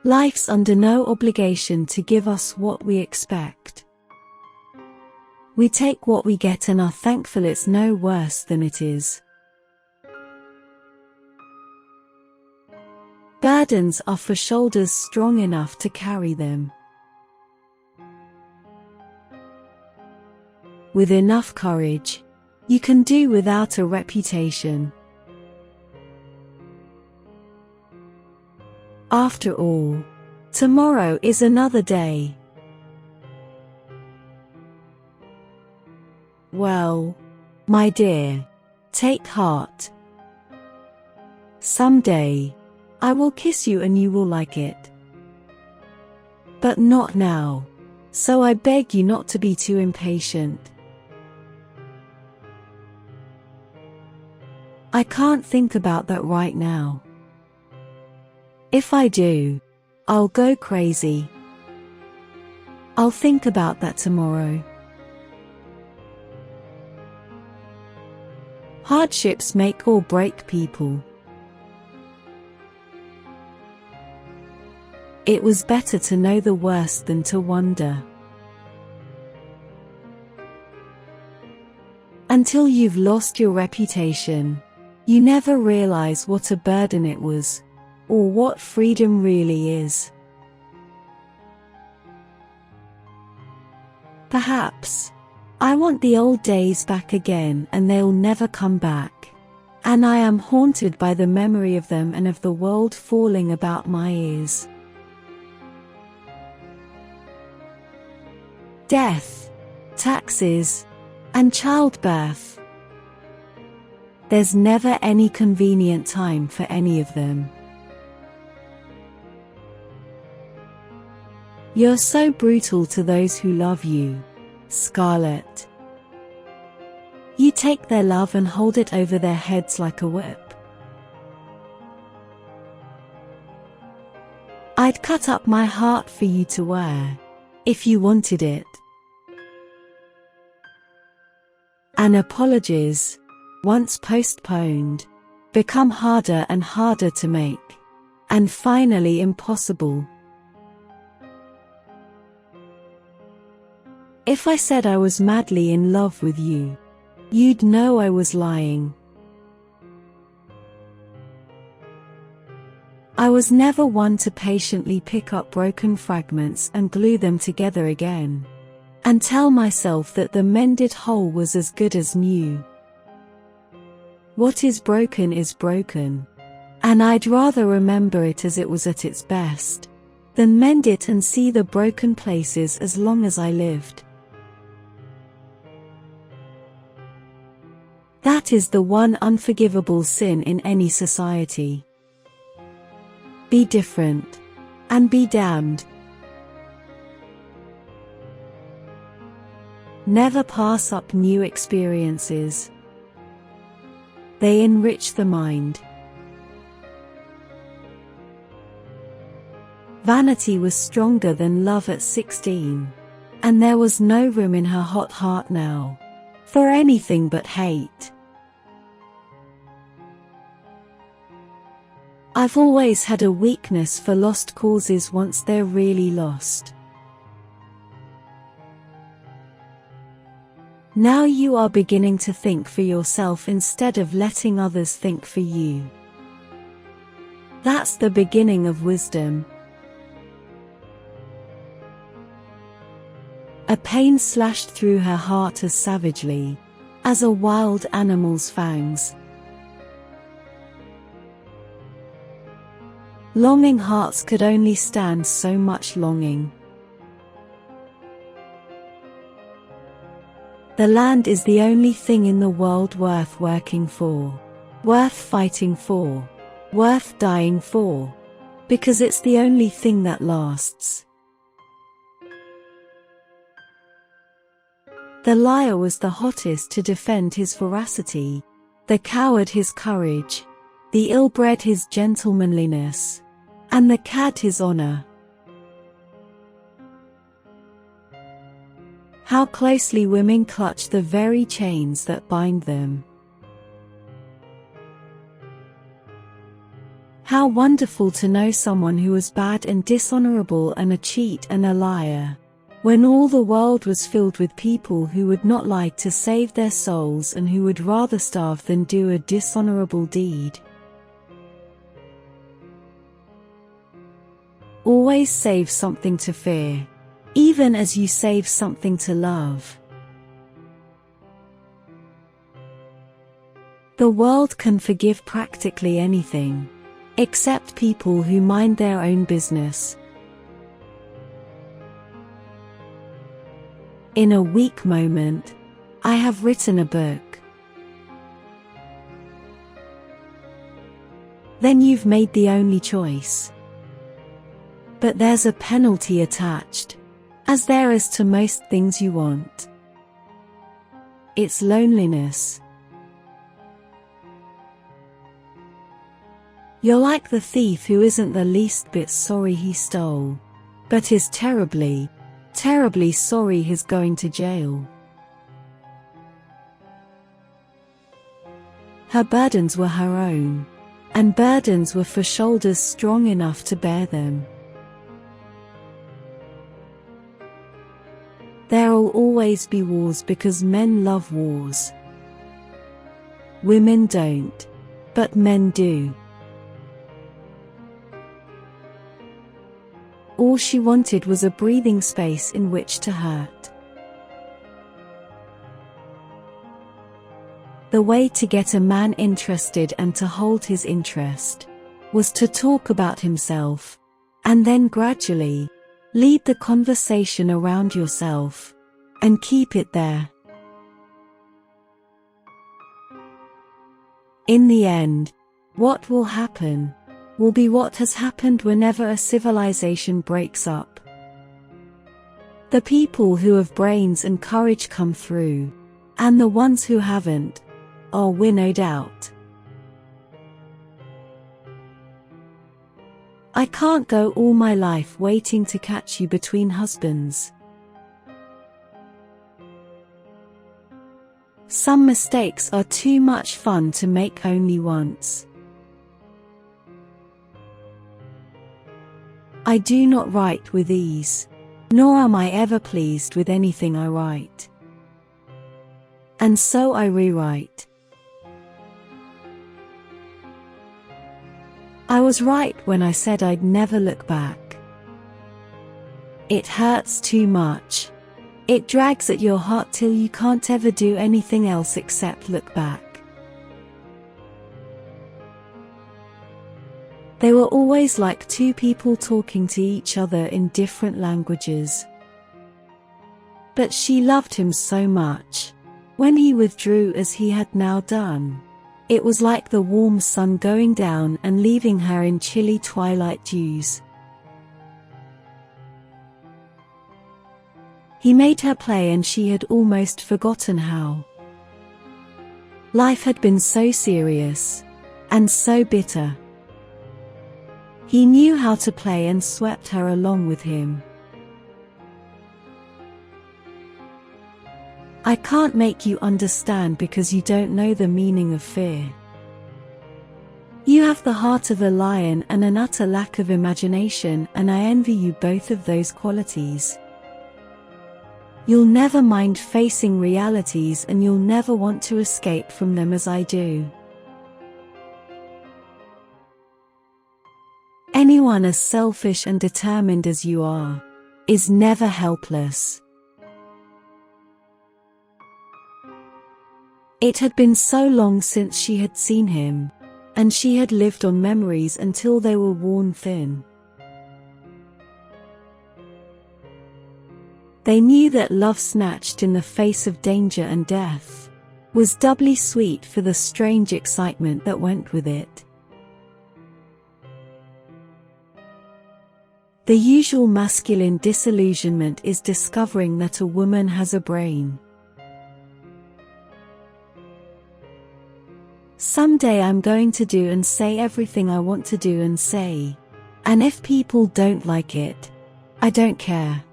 Life's under no obligation to give us what we expect. We take what we get and are thankful it's no worse than it is. Burdens are for shoulders strong enough to carry them. With enough courage, you can do without a reputation. After all, tomorrow is another day. Well, my dear, take heart. Someday, I will kiss you and you will like it. But not now, so I beg you not to be too impatient. I can't think about that right now. If I do, I'll go crazy. I'll think about that tomorrow. Hardships make or break people. It was better to know the worst than to wonder. Until you've lost your reputation, you never realize what a burden it was, or what freedom really is. Perhaps, I want the old days back again and they'll never come back, and I am haunted by the memory of them and of the world falling about my ears. Death, taxes, and childbirth. There's never any convenient time for any of them. You're so brutal to those who love you, Scarlett. You take their love and hold it over their heads like a whip. I'd cut up my heart for you to wear, if you wanted it. And apologies, once postponed, become harder and harder to make, and finally impossible. If I said I was madly in love with you, you'd know I was lying. I was never one to patiently pick up broken fragments and glue them together again, and tell myself that the mended whole was as good as new. What is broken, and I'd rather remember it as it was at its best, than mend it and see the broken places as long as I lived. That is the one unforgivable sin in any society. Be different, and be damned. Never pass up new experiences. They enrich the mind. Vanity was stronger than love at 16, and there was no room in her hot heart now for anything but hate. I've always had a weakness for lost causes once they're really lost. Now you are beginning to think for yourself instead of letting others think for you. That's the beginning of wisdom. A pain slashed through her heart as savagely as a wild animal's fangs. Longing hearts could only stand so much longing. The land is the only thing in the world worth working for, worth fighting for, worth dying for, because it's the only thing that lasts. The liar was the hottest to defend his veracity, the coward his courage, the ill-bred his gentlemanliness, and the cad his honor. How closely women clutch the very chains that bind them. How wonderful to know someone who was bad and dishonorable and a cheat and a liar, when all the world was filled with people who would not lie to save their souls and who would rather starve than do a dishonorable deed. Always save something to fear, even as you save something to love. The world can forgive practically anything, except people who mind their own business. In a weak moment, I have written a book. Then you've made the only choice. But there's a penalty attached, as there is to most things you want. It's loneliness. You're like the thief who isn't the least bit sorry he stole, but is terribly, terribly sorry he's going to jail. Her burdens were her own, and burdens were for shoulders strong enough to bear them. There'll always be wars because men love wars. Women don't, but men do. All she wanted was a breathing space in which to hurt. The way to get a man interested and to hold his interest was to talk about himself, and then gradually lead the conversation around yourself, and keep it there. In the end, what will happen will be what has happened whenever a civilization breaks up. The people who have brains and courage come through, and the ones who haven't are winnowed out. I can't go all my life waiting to catch you between husbands. Some mistakes are too much fun to make only once. I do not write with ease, nor am I ever pleased with anything I write. And so I rewrite. I was right when I said I'd never look back. It hurts too much. It drags at your heart till you can't ever do anything else except look back. They were always like two people talking to each other in different languages. But she loved him so much. When he withdrew as he had now done, it was like the warm sun going down and leaving her in chilly twilight dews. He made her play and she had almost forgotten how. Life had been so serious, and so bitter. He knew how to play and swept her along with him. I can't make you understand because you don't know the meaning of fear. You have the heart of a lion and an utter lack of imagination, and I envy you both of those qualities. You'll never mind facing realities and you'll never want to escape from them as I do. Anyone as selfish and determined as you are is never helpless. It had been so long since she had seen him, and she had lived on memories until they were worn thin. They knew that love snatched in the face of danger and death was doubly sweet for the strange excitement that went with it. The usual masculine disillusionment is discovering that a woman has a brain. Someday I'm going to do and say everything I want to do and say, and if people don't like it, I don't care.